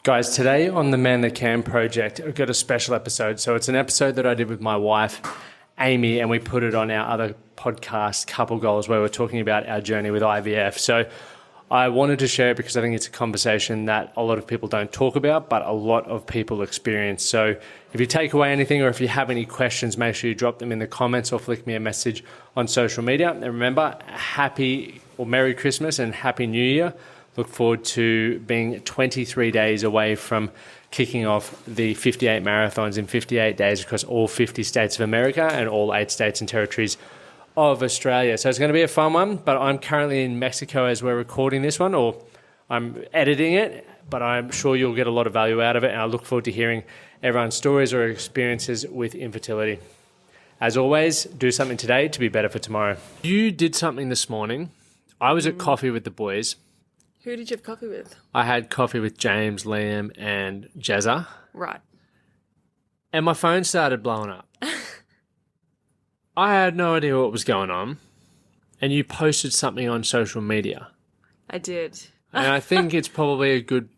Guys, today on the Man That Can project, I've got a special episode. So it's an episode that I did with my wife, Amy, and we put it on our other podcast, Couple Goals, where we're talking about our journey with IVF. So I wanted to share it because I think it's a conversation that a lot of people don't talk about, but a lot of people experience. So if you take away anything or if you have any questions, make sure you drop them in the comments or flick me a message on social media. And remember, happy or Merry Christmas and Happy New Year. Look forward to being 23 days away from kicking off the 58 marathons in 58 days across all 50 states of America and all 8 states and territories of Australia. So it's going to be a fun one, but I'm currently in Mexico as we're recording this one, or I'm editing it, but I'm sure you'll get a lot of value out of it, and I look forward to hearing everyone's stories or experiences with infertility. As always, do something today to be better for tomorrow. You did something this morning. I was at coffee with the boys. Who did you have coffee with? I had coffee with James, Liam, and Jezza. Right. And my phone started blowing up. I had no idea what was going on. And you posted something on social media. I did. And I think it's probably a good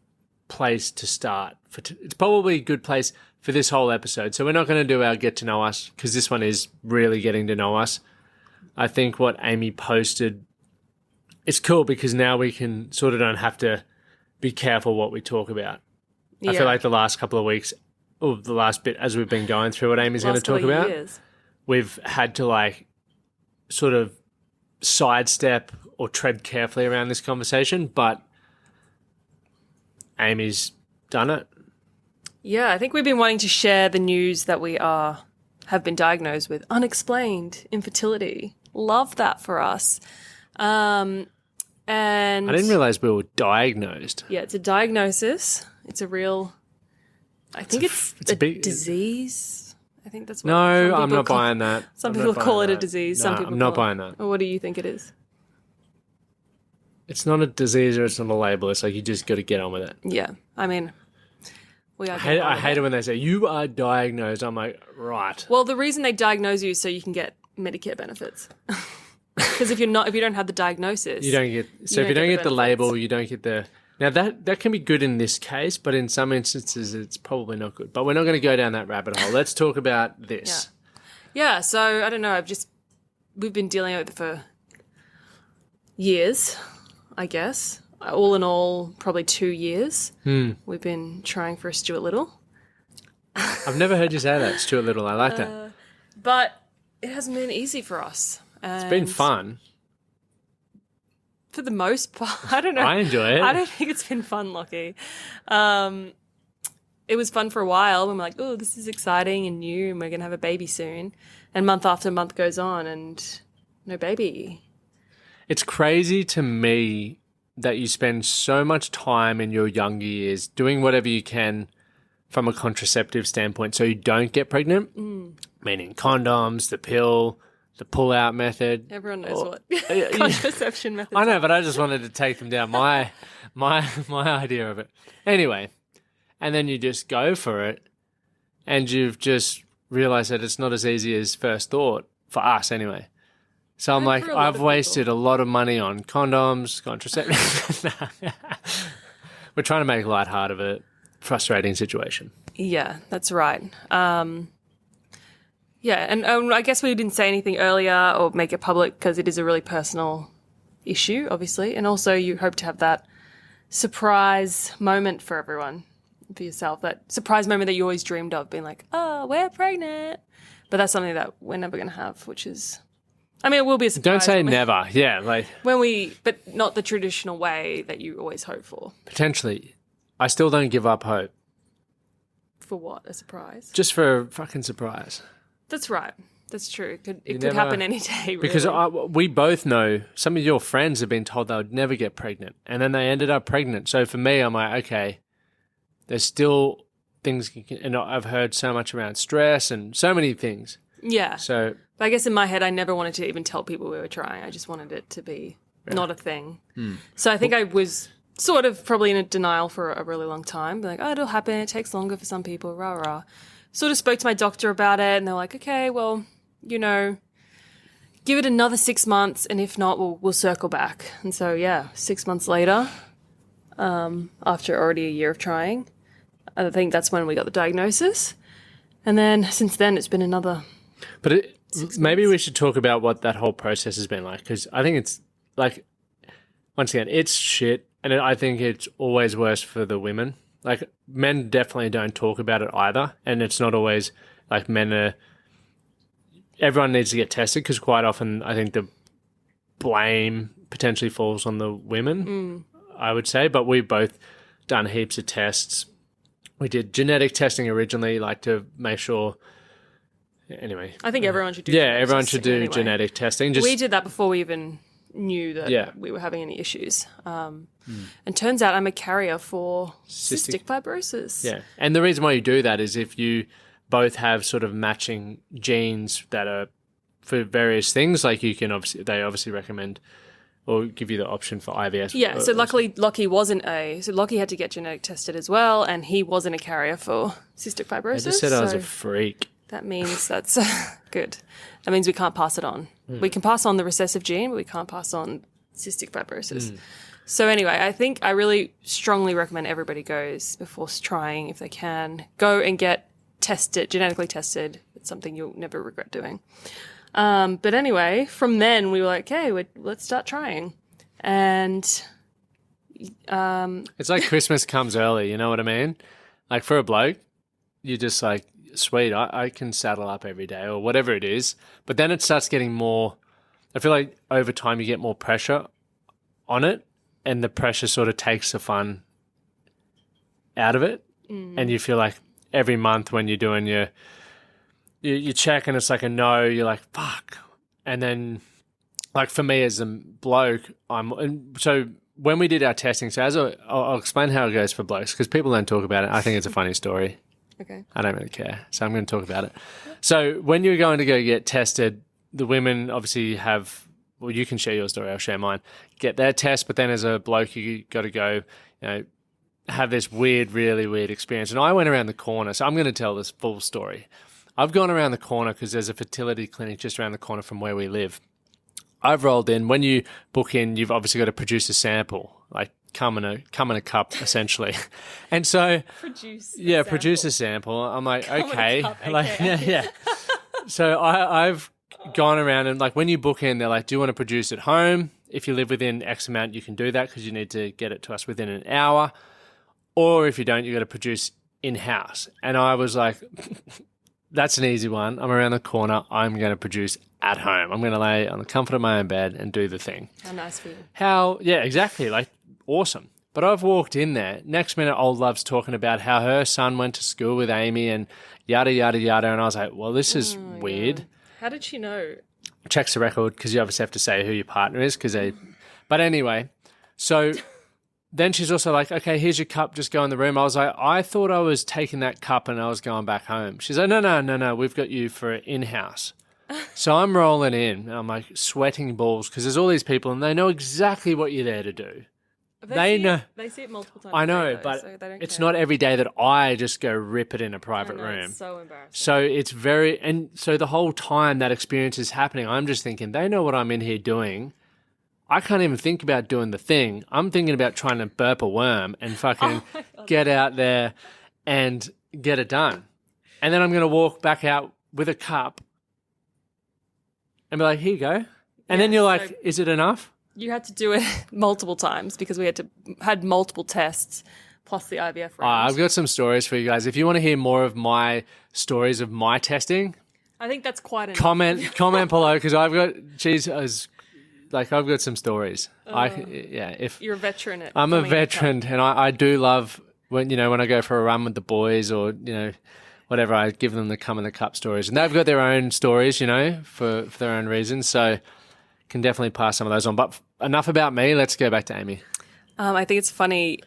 place to start. It's probably a good place for this whole episode. So we're not going to do our get to know us because this one is really getting to know us. I think what Amy posted, it's cool because now we can sort of don't have to be careful what we talk about. Yeah. I feel like the last couple of weeks, or the last bit as we've been going through what Amy's going to talk about, we've had to like sort of sidestep or tread carefully around this conversation, but Amy's done it. Yeah, I think we've been wanting to share the news that we have been diagnosed with unexplained infertility. Love that for us. And I didn't realize we were diagnosed. Yeah, it's a diagnosis. It's a real, I think it's a big disease. I think that's what No, I'm not buying that. Some people call it a disease. Some people I'm not buying that. Or what do you think it is? It's not a disease or it's not a label. It's like you just got to get on with it. Yeah. I mean, I hate it when they say, you are diagnosed. I'm like, right. Well, the reason they diagnose you is so you can get Medicare benefits. Because if you don't have the diagnosis, you don't get. So if you don't get the label, you don't get the. Now that can be good in this case, but in some instances, it's probably not good. But we're not going to go down that rabbit hole. Let's talk about this. Yeah. So I don't know. We've been dealing with it for years, I guess. All in all, probably 2 years. We've been trying for a Stuart Little. I've never heard you say that, Stuart Little. I like that. But it hasn't been easy for us. It's been fun. For the most part. I don't know. I enjoy it. I don't think it's been fun, Lachie. It was fun for a while when we're like, oh, this is exciting and new and we're going to have a baby soon. And month after month goes on and no baby. It's crazy to me that you spend so much time in your younger years doing whatever you can from a contraceptive standpoint so you don't get pregnant, meaning condoms, the pill, the pull-out method. Everyone knows what contraception methods I know, but I just wanted to take them down my idea of it. Anyway, and then you just go for it, and you've just realised that it's not as easy as first thought, for us anyway. So I'm like, I've wasted a lot of money on condoms, contraception. We're trying to make light out of a frustrating situation. Yeah, that's right. Yeah, and I guess we didn't say anything earlier or make it public because it is a really personal issue, obviously. And also you hope to have that surprise moment for everyone, for yourself, that surprise moment that you always dreamed of, being like, oh, we're pregnant. But that's something that we're never going to have, which is, I mean, it will be a surprise. Don't say never, yeah. But not the traditional way that you always hope for. Potentially. I still don't give up hope. For what? A surprise? Just for a fucking surprise. That's right. That's true. It could happen any day, really. Because we both know some of your friends have been told they would never get pregnant, and then they ended up pregnant. So for me, I'm like, okay, there's still things, and I've heard so much around stress and so many things. Yeah. So, but I guess in my head, I never wanted to even tell people we were trying. I just wanted it to be not a thing. So I think I was sort of probably in a denial for a really long time. Like, oh, it'll happen. It takes longer for some people, rah, rah. Sort of spoke to my doctor about it and they're like, okay, well, give it another 6 months and if not, we'll circle back. And so, 6 months later, after already a year of trying, I think that's when we got the diagnosis. And then since then, it's been another. But maybe we should talk about what that whole process has been like, because I think it's like, once again, it's shit. And I think it's always worse for the women. Like, men definitely don't talk about it either. And it's not always like everyone needs to get tested, because quite often I think the blame potentially falls on the women, I would say. But we've both done heaps of tests. We did genetic testing originally, like to make sure. Anyway, I think everyone should do. Yeah, everyone should do genetic testing. We did that before we even knew that we were having any issues. And turns out I'm a carrier for cystic fibrosis. Yeah, and the reason why you do that is if you both have sort of matching genes that are for various things, like they obviously recommend or give you the option for IVF. Yeah, so luckily Lachie wasn't so Lachie had to get genetic tested as well, and he wasn't a carrier for cystic fibrosis. They just said I was a freak. That means that's good. That means we can't pass it on. We can pass on the recessive gene, but we can't pass on cystic fibrosis. So anyway, I think I really strongly recommend everybody goes before trying, if they can, go and get tested, genetically tested. It's something you'll never regret doing. But anyway, from then we were like, okay, let's start trying. And it's like Christmas comes early, you know what I mean? Like for a bloke, you're just like, sweet, I can saddle up every day or whatever it is. But then it starts getting more, I feel like over time you get more pressure on it, and the pressure sort of takes the fun out of it. And you feel like every month when you're doing you check and it's like a no, you're like, fuck. And then, like for me as a bloke, so when we did our testing, so I'll explain how it goes for blokes, because people don't talk about it. I think it's a funny story. Okay. I don't really care, so I'm going to talk about it. So when you're going to go get tested, the women obviously have, well, you can share your story, I'll share mine, get their test, but then as a bloke, you got to go, have this really weird experience. And I went around the corner, so I'm going to tell this full story. I've gone around the corner because there's a fertility clinic just around the corner from where we live. I've rolled in. When you book in, you've obviously got to produce a sample, like come in a cup, essentially. And so produce a sample. I'm like, okay. Like, yeah. So I've gone around and, like, when you book in, they're like, do you want to produce at home? If you live within X amount, you can do that because you need to get it to us within an hour. Or if you don't, you got to produce in-house. And I was like, that's an easy one. I'm around the corner. I'm going to produce at home. I'm going to lay on the comfort of my own bed and do the thing. How nice for you. Yeah, exactly. Like, awesome. But I've walked in there. Next minute, old love's talking about how her son went to school with Amy and yada, yada, yada. And I was like, well, this is weird. Yeah. How did she know? Checks the record, because you obviously have to say who your partner is. But anyway, so then she's also like, okay, here's your cup. Just go in the room. I was like, I thought I was taking that cup and I was going back home. She's like, no. We've got you for in-house. So I'm rolling in. And I'm like sweating balls because there's all these people and they know exactly what you're there to do. They know. They see it multiple times. I know, a day, but so they don't it's care. not every day that I just go rip it in a private room. It's so embarrassing. So it's and so the whole time that experience is happening, I'm just thinking, they know what I'm in here doing. I can't even think about doing the thing. I'm thinking about trying to burp a worm and fucking get out there and get it done. And then I'm going to walk back out with a cup and be like, here you go. And then you're like, is it enough? You had to do it multiple times because we had multiple tests plus the IVF round. I've got some stories for you guys. If you want to hear more of my stories of my testing, I think that's quite enough. Comment below, because I've got some stories. You're a veteran at I'm a veteran, and I do love when I go for a run with the boys or whatever, I give them the come in the cup stories, and they've got their own stories, for their own reasons. So can definitely pass some of those on. But enough about me. Let's go back to Amy. I think it's funny.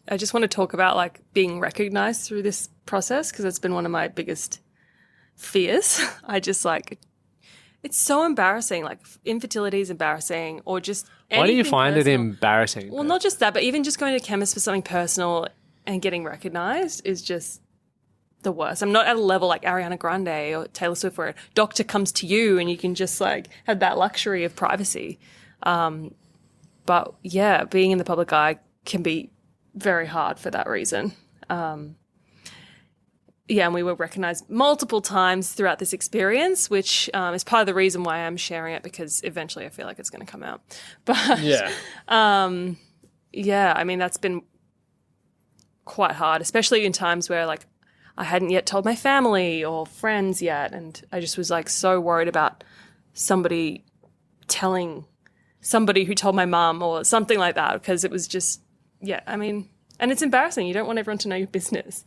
I just want to talk about like being recognized through this process because it's been one of my biggest fears. It's so embarrassing. Like infertility is embarrassing, or just why do you find personal. it embarrassing? Well, not just that, but even just going to chemist for something personal and getting recognized is just the worst. I'm not at a level like Ariana Grande or Taylor Swift where a doctor comes to you and you can just like have that luxury of privacy. But yeah, being in the public eye can be very hard for that reason. and we were recognised multiple times throughout this experience, which is part of the reason why I'm sharing it, because eventually I feel like it's going to come out. But yeah, I mean, that's been quite hard, especially in times where like I hadn't yet told my family or friends yet, and I just was like so worried about somebody telling somebody who told my mum or something like that, because it was just, I mean, and it's embarrassing. You don't want everyone to know your business.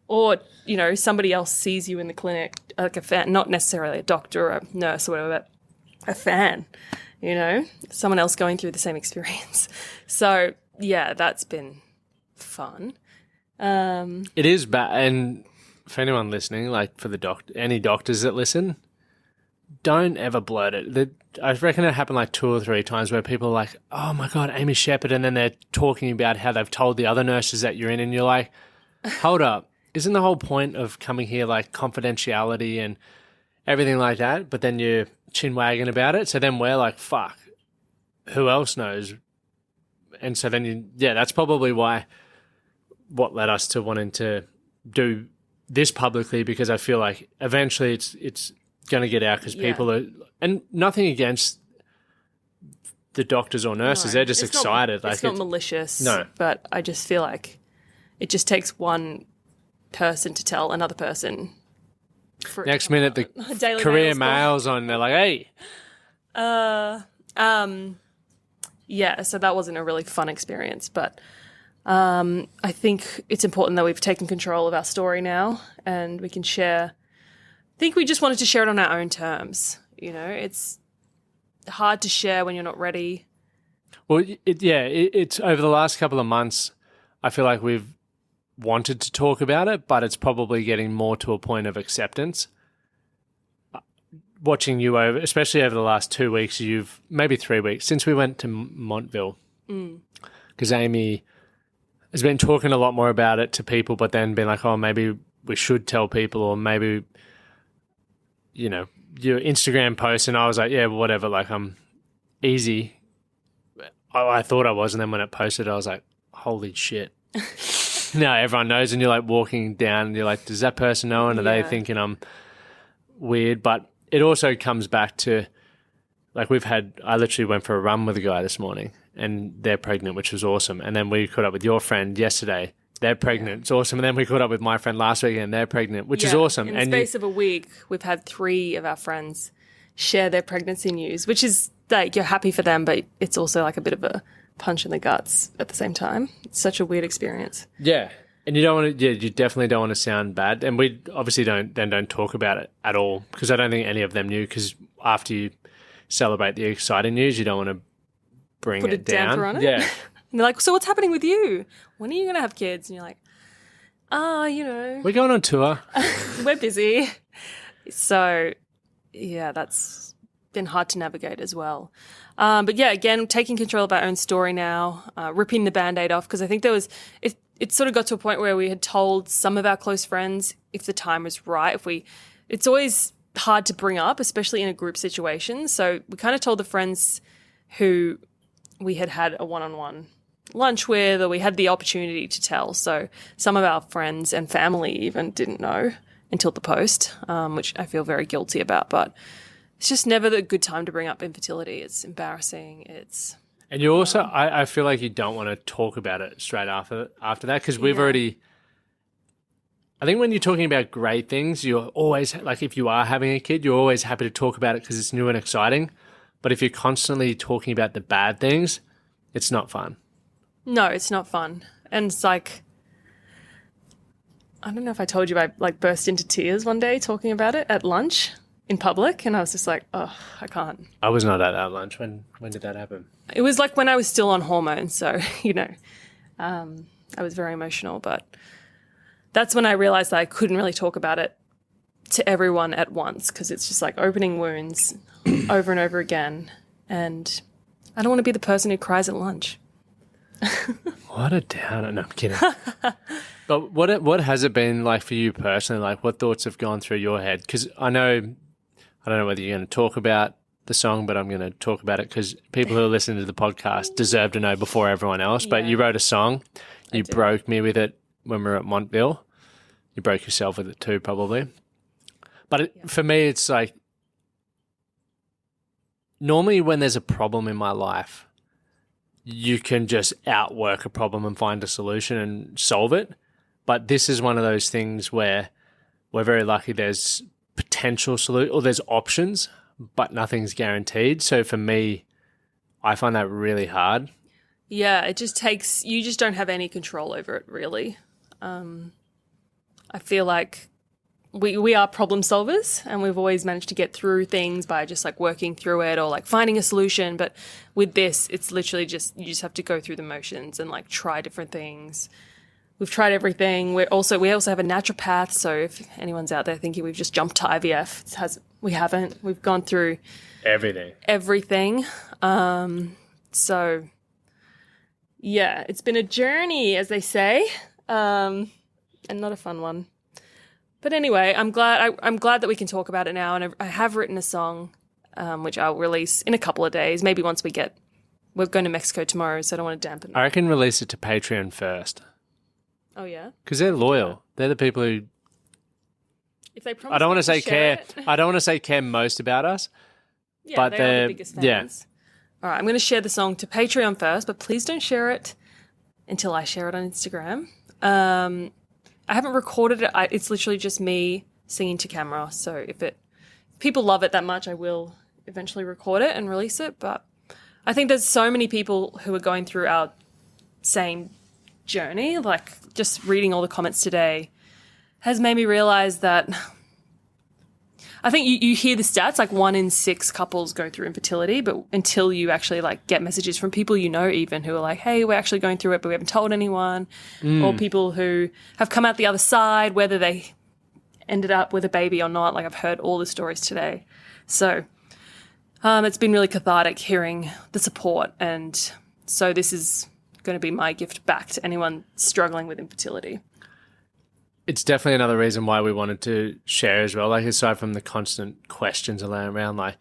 Or, you know, somebody else sees you in the clinic, like a fan, not necessarily a doctor or a nurse or whatever, but a fan, you know, someone else going through the same experience. So, yeah, that's been fun. It is bad. And for anyone listening, like for any doctors that listen, don't ever blurt it. I reckon it happened like 2 or 3 times where people are like, oh my God, Amy Sheppard. And then they're talking about how they've told the other nurses that you're in, and you're like, hold up. Isn't the whole point of coming here like confidentiality and everything like that? But then you're chin wagging about it. So then we're like, fuck, who else knows? And so then, that's probably what led us to wanting to do this publicly, because I feel like eventually it's going to get out, because people are, and nothing against the doctors or nurses, they're just excited. It's not malicious. No. But I just feel like it just takes one person to tell another person. Next minute, the Career Mail's on. They're like, hey. Yeah, so that wasn't a really fun experience, but I think it's important that we've taken control of our story now, and we can share. I think we just wanted to share it on our own terms. You know, it's hard to share when you're not ready. Well, it's over the last couple of months, I feel like we've wanted to talk about it, but it's probably getting more to a point of acceptance. Watching you especially over the last 2 weeks, maybe 3 weeks, since we went to Montville, because Amy has been talking a lot more about it to people, but then been like, oh, maybe we should tell people, or maybe, you know, your Instagram post, and I was like, yeah, whatever, like I'm easy. I thought I was, and then when it posted, I was like, holy shit. Now everyone knows, and you're like walking down and you're like, does that person know? And are they thinking I'm weird? But it also comes back to, like, I literally went for a run with a guy this morning, and they're pregnant, which was awesome. And then we caught up with your friend yesterday. They're pregnant. It's awesome. And then we caught up with my friend last week, and they're pregnant, which is awesome. In the space of a week, we've had 3 of our friends share their pregnancy news, which is like, you're happy for them, but it's also like a bit of a punch in the guts at the same time. It's such a weird experience. Yeah. And you don't want to, you definitely don't want to sound bad. And we obviously don't talk about it at all, because I don't think any of them knew, because after you celebrate the exciting news, you don't want to bring it down. Damper on it. Yeah. And they're like, so what's happening with you? When are you going to have kids? And you're like, you know. We're going on tour. We're busy. So, yeah, that's been hard to navigate as well. But yeah, again, taking control of our own story now, ripping the Band-Aid off, because I think it sort of got to a point where we had told some of our close friends if the time was right. It's always hard to bring up, especially in a group situation. So we kind of told the friends who we had a one-on-one lunch with, or we had the opportunity to tell. So some of our friends and family even didn't know until the post, which I feel very guilty about. But it's just never the good time to bring up infertility. It's embarrassing. And you also, I feel like you don't want to talk about it straight after that, because we've already, I think when you're talking about great things, you're always, like if you are having a kid, you're always happy to talk about it because it's new and exciting. But if you're constantly talking about the bad things, it's not fun. No, it's not fun. And it's like, I don't know if I told you, I like burst into tears one day talking about it at lunch in public, and I was just like, oh, I can't. I was not at that lunch. When did that happen? It was like when I was still on hormones, so, you know, I was very emotional, but that's when I realized that I couldn't really talk about it to everyone at once, because it's just like opening wounds over and over again, and I don't want to be the person who cries at lunch. What a downer. No, I'm kidding. But what has it been like for you personally? Like, what thoughts have gone through your head? Because I don't know whether you're going to talk about the song, but I'm going to talk about it because people who are listening to the podcast deserve to know before everyone else. But you wrote a song. You broke me with it when we were at Montville. you broke yourself with it too, probably. But for me, it's like normally when there's a problem in my life, you can just outwork a problem and find a solution and solve it. But this is one of those things where we're very lucky there's potential solution or there's options, but nothing's guaranteed. So for me, I find that really hard. Yeah, it just takes, you just don't have any control over it, really. I feel like we are problem solvers, and we've always managed to get through things by just like working through it or like finding a solution. But with this, it's literally just, you just have to go through the motions and like try different things. We've tried everything. We also have a naturopath. So if anyone's out there thinking we've just jumped to IVF, we haven't. We've gone through everything. So yeah, it's been a journey, as they say, and not a fun one. But anyway, I'm glad that we can talk about it now, and I have written a song, which I'll release in a couple of days. Maybe once we're going to Mexico tomorrow, so I don't want to dampen it. I reckon release it to Patreon first. Oh yeah, because they're loyal. Yeah. They're the people who. If they promise, I don't want to say care. I don't want to say care most about us. Yeah, but they're the biggest fans. Yeah. All right, I'm going to share the song to Patreon first, but please don't share it until I share it on Instagram. I haven't recorded it. It's literally just me singing to camera. So if people love it that much, I will eventually record it and release it. But I think there's so many people who are going through our same journey. Like just reading all the comments today has made me realize that I think you hear the stats, like 1 in 6 couples go through infertility, but until you actually like get messages from people you know even who are like, hey, we're actually going through it, but we haven't told anyone, or people who have come out the other side, whether they ended up with a baby or not. Like I've heard all the stories today. So it's been really cathartic hearing the support, and so this is going to be my gift back to anyone struggling with infertility. It's definitely another reason why we wanted to share as well. Like aside from the constant questions around, like,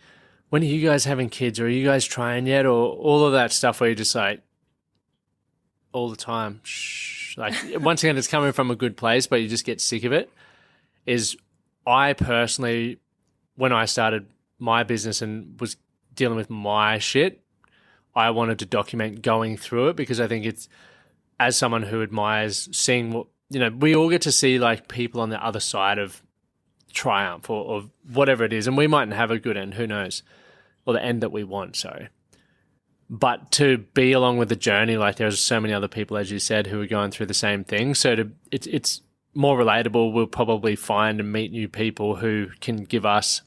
when are you guys having kids, or are you guys trying yet, or all of that stuff where you're just like, all the time, shh. Like once again, it's coming from a good place, but you just get sick of it. Is I personally, when I started my business and was dealing with my shit, I wanted to document going through it, because I think it's, as someone who admires seeing what, we all get to see like people on the other side of triumph or whatever it is, and we mightn't have a good end, who knows, or the end that we want, sorry. But to be along with the journey, like there's so many other people, as you said, who are going through the same thing. So it's more relatable. We'll probably find and meet new people who can give us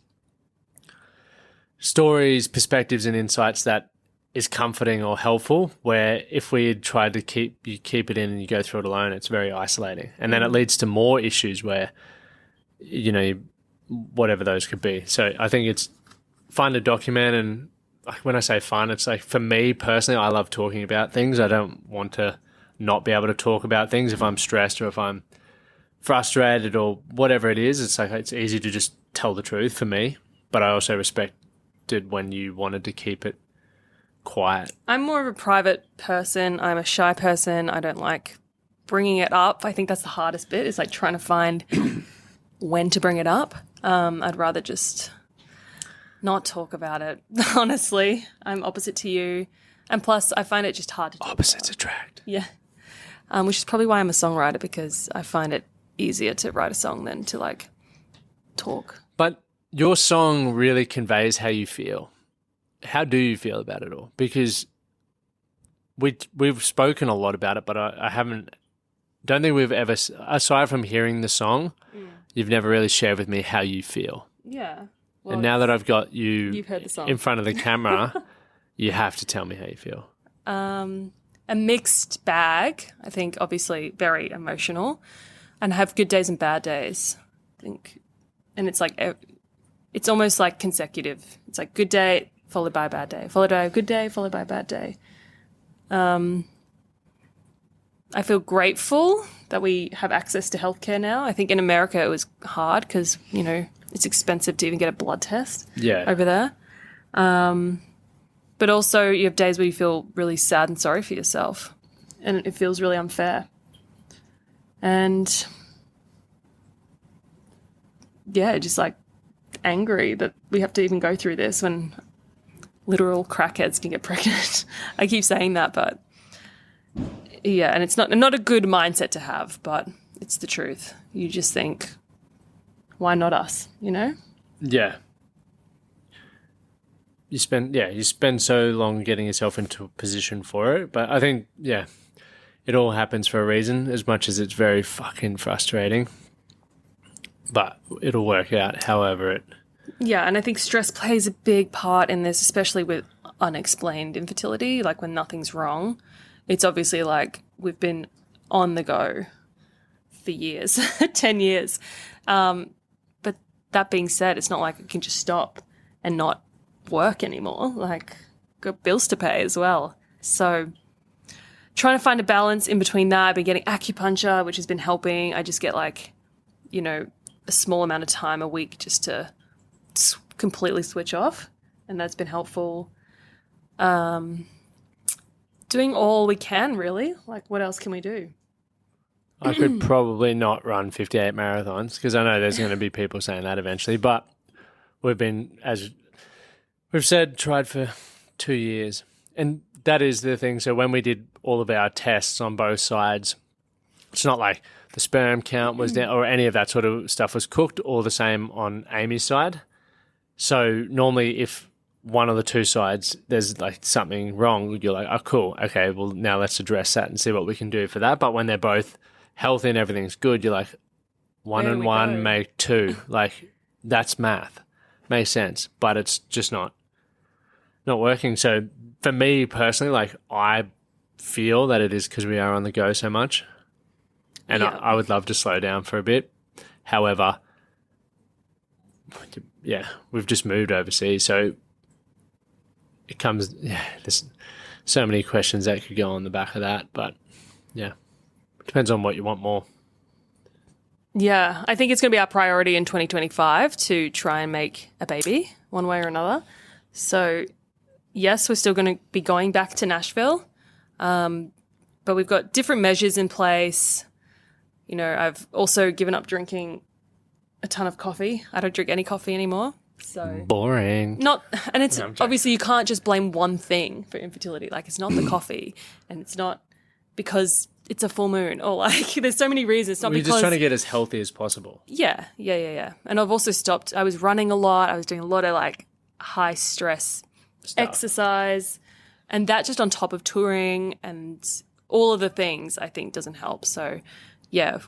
stories, perspectives, and insights that is comforting or helpful, where if we had tried to keep it in and you go through it alone, it's very isolating. And then it leads to more issues where, whatever those could be. So I think it's fun to document, and when I say fun, it's like, for me personally, I love talking about things. I don't want to not be able to talk about things if I'm stressed or if I'm frustrated or whatever it is. It's like, it's easy to just tell the truth for me, but I also respected when you wanted to keep it quiet. I'm more of a private person. I'm a shy person. I don't like bringing it up. I think that's the hardest bit, is like trying to find when to bring it up. I'd rather just not talk about it, honestly. I'm opposite to you. And plus, I find it just hard to talk Opposites about. attract. Yeah. Which is probably why I'm a songwriter, because I find it easier to write a song than to like talk. But your song really conveys how you feel. How do you feel about it all? Because we've spoken a lot about it, but don't think we've ever, aside from hearing the song, you've never really shared with me how you feel. Yeah. Well, and now that I've got you've heard the song in front of the camera, you have to tell me how you feel. A mixed bag. I think obviously very emotional, and have good days and bad days. I think, and it's like, it's almost like consecutive. It's like good day followed by a bad day, followed by a good day, followed by a bad day. I feel grateful that we have access to healthcare now. I think in America it was hard because, it's expensive to even get a blood test over there. But also you have days where you feel really sad and sorry for yourself, and it feels really unfair. And just like angry that we have to even go through this when literal crackheads can get pregnant. I keep saying that, but yeah, and it's not a good mindset to have, but it's the truth. You just think, why not us, you know? Yeah. You spend so long getting yourself into a position for it, but I think, yeah, it all happens for a reason, as much as it's very fucking frustrating. But it'll work out however it... Yeah, and I think stress plays a big part in this, especially with unexplained infertility, like when nothing's wrong. It's obviously like we've been on the go for years, 10 years. But that being said, it's not like it can just stop and not work anymore. Like, got bills to pay as well. So trying to find a balance in between that. I've been getting acupuncture, which has been helping. I just get like, you know, a small amount of time a week just to completely switch off, and that's been helpful. Doing all we can, really. Like, what else can we do? I could probably not run 58 marathons, because I know there's going to be people saying that eventually, but we've been, as we've said, tried for 2 years, and that is the thing. So when we did all of our tests on both sides, it's not like the sperm count was down or any of that sort of stuff was cooked, all the same on Amy's side. So normally if one of the two sides, there's like something wrong, you're like, oh, cool. Okay, well, now let's address that and see what we can do for that. But when they're both healthy and everything's good, you're like, one and one make two. Like, that's math. Makes sense. But it's just not working. So for me personally, like, I feel that it is because we are on the go so much. And yeah. I would love to slow down for a bit. However, yeah, we've just moved overseas. So it comes, there's so many questions that could go on the back of that. But yeah, it depends on what you want more. Yeah, I think it's going to be our priority in 2025 to try and make a baby one way or another. So yes, we're still going to be going back to Nashville. But we've got different measures in place. You know, I've also given up drinking a ton of coffee. I don't drink any coffee anymore. So boring. And it's obviously you can't just blame one thing for infertility. Like, it's not the coffee, and it's not because it's a full moon, or like there's so many reasons. It's not You're because just trying to get as healthy as possible. Yeah. And I've also stopped. I was running a lot. I was doing a lot of like high stress exercise, and that just on top of touring and all of the things, I think doesn't help. So yeah,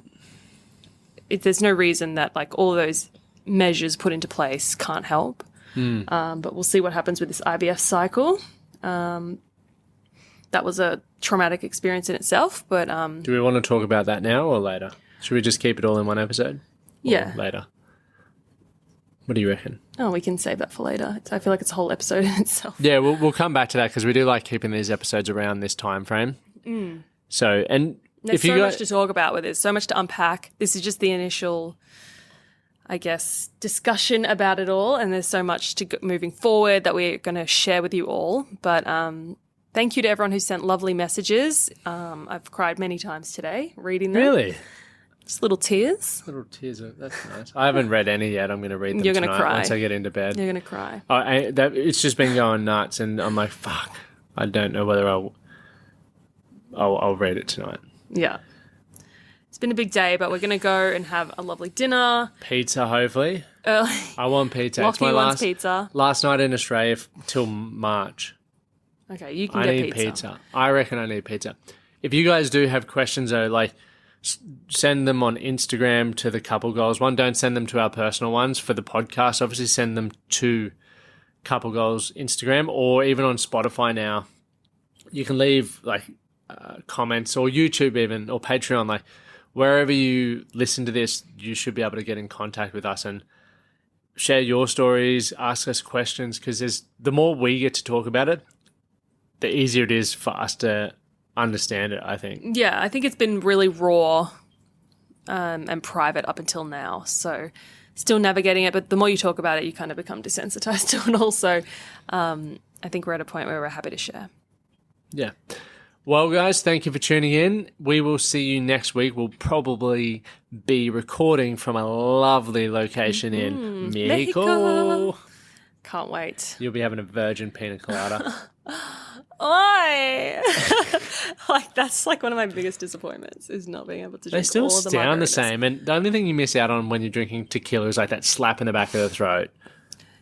there's no reason that like all of those measures put into place can't help. But we'll see what happens with this IVF cycle. That was a traumatic experience in itself. But do we want to talk about that now or later? Should we just keep it all in one episode? Yeah. Later. What do you reckon? Oh, we can save that for later. I feel like it's a whole episode in itself. Yeah, we'll come back to that because we do like keeping these episodes around this time frame. So, and there's so much to talk about with this, so much to unpack. This is just the initial, I guess, discussion about it all, and there's so much to moving forward that we're going to share with you all. But thank you to everyone who sent lovely messages. I've cried many times today reading them. Really? Just little tears. Little tears. That's nice. I haven't read any yet. I'm going to read them You're gonna tonight cry. once I get into bed. You're going to cry. It's just been going nuts, and I'm like, fuck. I don't know whether I'll read it tonight. Yeah. It's been a big day, but we're going to go and have a lovely dinner. Pizza, hopefully. Early. I want pizza. Lachie It's my wants pizza. last night in Australia till March. Okay, you can I get need pizza. I reckon I need pizza. If you guys do have questions, though, like, send them on Instagram to the Couple Goals one. Don't send them to our personal ones for the podcast. Obviously, send them to Couple Goals Instagram, or even on Spotify now. You can leave, like, comments, or YouTube even, or Patreon, like, wherever you listen to this, you should be able to get in contact with us and share your stories, ask us questions, because the more we get to talk about it, the easier it is for us to understand it, I think. Yeah, I think it's been really raw and private up until now. So still navigating it, but the more you talk about it, you kind of become desensitized to it also. I think we're at a point where we're happy to share. Yeah. Well, guys, thank you for tuning in. We will see you next week. We'll probably be recording from a lovely location in Mexico. Can't wait. You'll be having a virgin pina colada. Oi! That's like one of my biggest disappointments is not being able to drink They still all the sound the margaritas. same. And the only thing you miss out on when you're drinking tequila is like that slap in the back of the throat.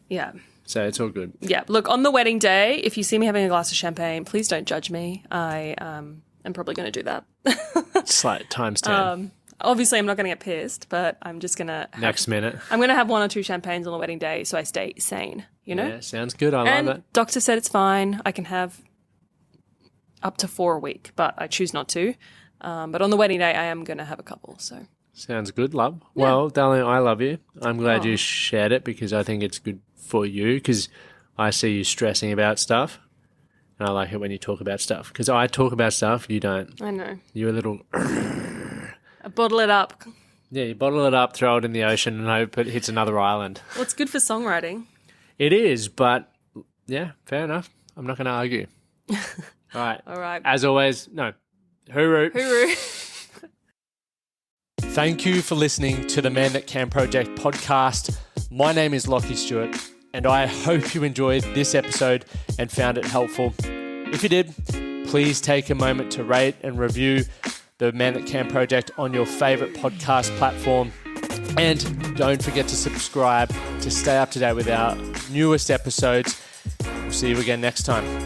Yeah. So it's all good. Yeah. Look, on the wedding day, if you see me having a glass of champagne, please don't judge me. I am probably going to do that. It's like times 10. Obviously, I'm not going to get pissed, but I'm just going to Next minute. I'm going to have 1 or 2 champagnes on the wedding day so I stay sane, you know? Yeah, sounds good. I And love it. doctor said it's fine. I can have up to 4 a week, but I choose not to. But on the wedding day, I am going to have a couple, so... Sounds good, love. Yeah. Well, darling, I love you. I'm glad you shared it because I think it's good for you because I see you stressing about stuff and I like it when you talk about stuff because I talk about stuff, you don't. I know. You're a little... I bottle it up. Yeah, you bottle it up, throw it in the ocean and hope it hits another island. Well, it's good for songwriting. It is, but yeah, fair enough. I'm not going to argue. All right. All right. As always, no. Hooroo. Hooroo. Thank you for listening to the Man That Can Project podcast. My name is Lachie Stuart, and I hope you enjoyed this episode and found it helpful. If you did, please take a moment to rate and review the Man That Can Project on your favorite podcast platform. And don't forget to subscribe to stay up to date with our newest episodes. We'll see you again next time.